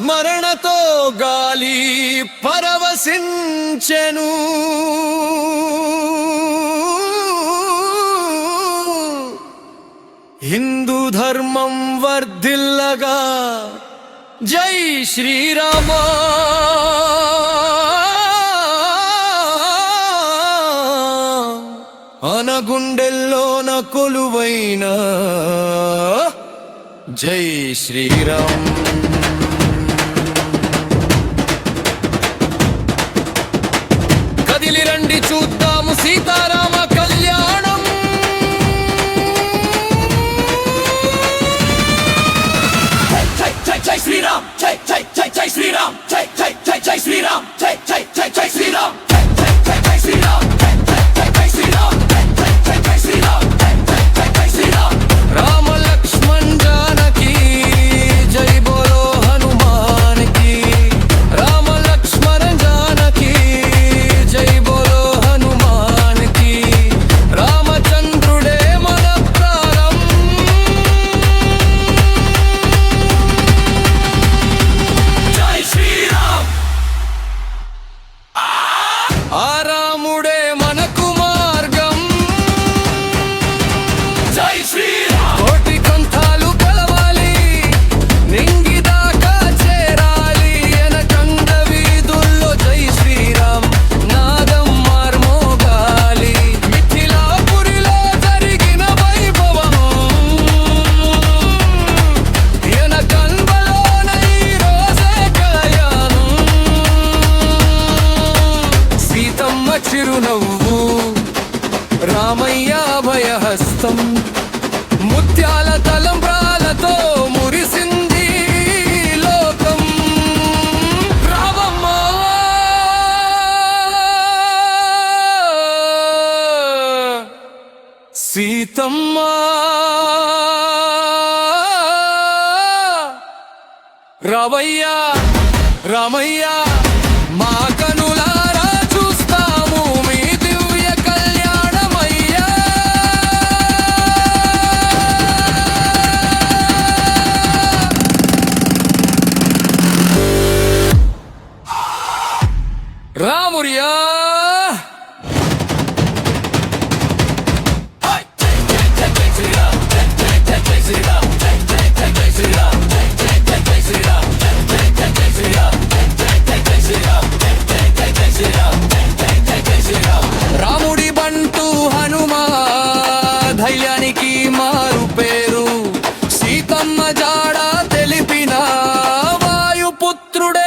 స్మరణతో గాలి పరవశించెను. హిందూ ధర్మం వర్ధిల్లగా జై శ్రీరామ. అనగుండెల్లోన కొలువైన జై శ్రీరామ్. కదిలి రండి చూద్దాము సీతారామ కళ్యాణం. జై శ్రీరామ్, జై జై జై జై శ్రీరామ్, జై జై జై జై శ్రీరామ్, జై జై జై జై శ్రీరామ్, జై జై జై జై శ్రీరామ్, జై జై జై జై శ్రీరామ్, జై జై జై జై శ్రీరామ్, జై జై జై జై శ్రీరామ్. రామ లక్ష్మణ్ జానకి జై బోలో హనుమాన్ కి. రామ లక్ష్మణ జానకి జై బోలో హనుమాన్ కి. రామచంద్రుడే మన ప్రాణం. జై శ్రీరామ్. ఆ రాముడే మనకు మార్గం. జై శ్రీరామ్. కోటి కంఠాలు కలవాలి, నింగిదాకా చేరాలి. ఎనకండ వీధుల్లో జై శ్రీరామ్ నాదం మార్మోగాలి. మిథిలాపురిలో జరిగిన వైభవం ఎనకంబలోన ఈ రోజే కళ్యాణం. సీతమ్మ చిరునవ్వు, రామయ్య భయహస్తం. ముత్యాల తలంబ్రాలతో మురిసింది లోకం. రామమ్మ సీతమ్మ రామయ్య రామయ్య మా కనులారా చూస్తాము మీ దివ్య కళ్యాణమయ్యా. రామురియా రాముడి బంటు హనుమా ధైర్యానికి మారు పేరు. సీతమ్మ జాడ తెలిపిన వాయుపుత్రుడే